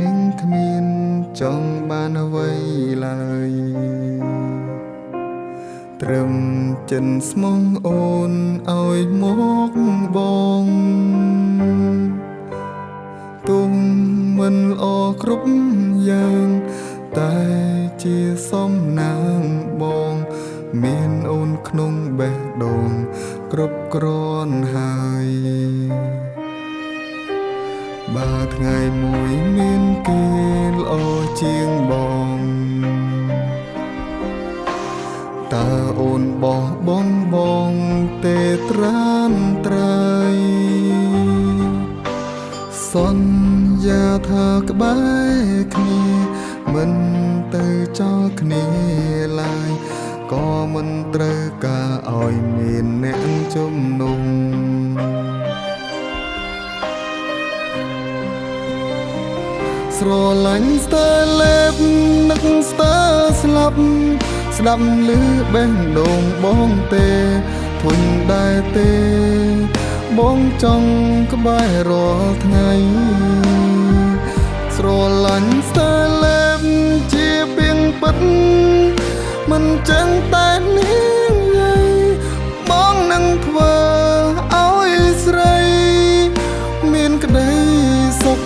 នឹងគ្មានចង់បានអ្វីឡើយត្រឹមចិនស្មងអូនឲ្យមកបងទុំមិនល្អគ្រប់យ៉ាងតែជាសំណាងបងមានអូនក្នុងបេះដូងគ្រប់គ្រាន់ហើយបើថ្ងៃមួយមានគេល្អជាងបងតើអូនបោះបងទេត្រានត្រៃសន្យាថាក្បែរគ្នាមិនទៅចោលគ្នាឡើយក៏មិនត្រូវការឲ្យមានអ្នកជំនុំស្រឡាញ់ស្ទើលេបនឹកស្ទើស្លាប់ស្ដាប់ឮបេះដូងបងទេធុញដែរទេបងចង់ក្បែររាល់ថ្ងៃស្រឡាញ់ស្ទើលេបជាពីងពិតមិនចឹងតែនាងយាយបងនឹងធ្វើឲ្យស្រីមានក្តីសុខ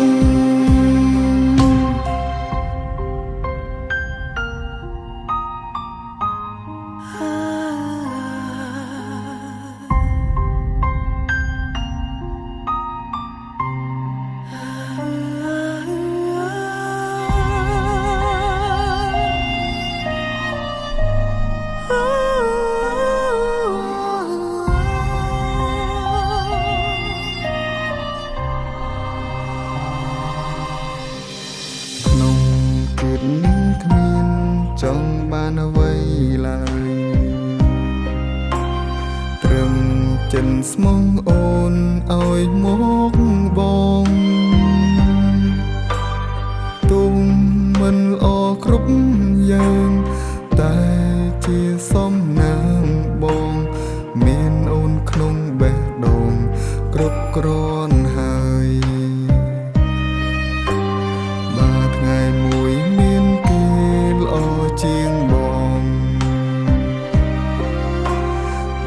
ចង់បានអ្វីឡើយត្រឹមចិនស្មងអូនឲ្យមកបងទុំមិនល្អគ្រប់យ៉ាងតែជាសំណាងបងមានអូនក្នុងបេះដូងគ្រប់គ្រាន់ហើយបើថ្ងៃមួយមានគេល្អជាងបង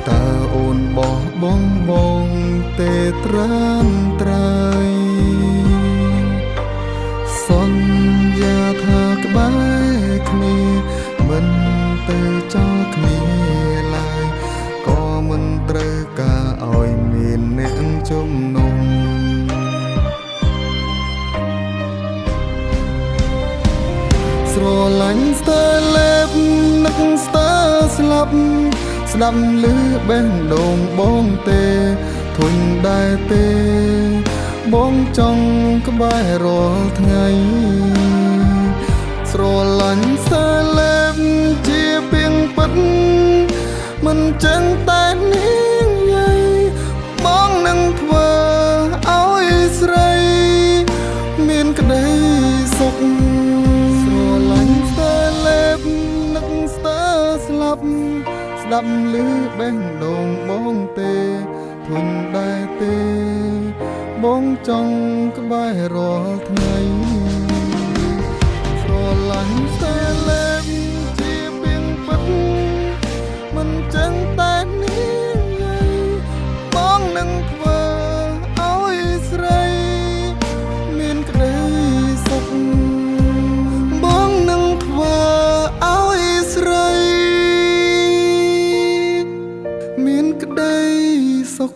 តើអូនបោះបងទេត្រានត្រៃសន្យាថាក្បែរគ្នាមិនទៅចោលគ្នាឡើយក៏មិនត្រូវការឲ្យមានអ្នកជំនុំស្រឡាញ់ស្ទើលេបនឹកស្ទើស្លាប់ស្ដាប់ឮបេះដូងបងទេធុញដែរទេបងចង់ក្បែររាល់ថ្ងៃស្រឡាញ់ស្ទើលេបជាពីងពិតមិនចឹងតែនាងយាយបងនឹងធ្វើឲ្យស្រីមានក្តីសុខស្ដាប់ឮបេះដូងបងទេធុញដែរទេបងចង់ក្បែររាល់ថ្ងៃស្រឡាញ់ស្ទើលេបជាពីងពិតមិនចឹងតែនាងយាយបងនឹងធ្វើឲ្យស្រីមានក្តីសុខបងនឹងធ្វើឲ្យស្រីមានក្តីសុខ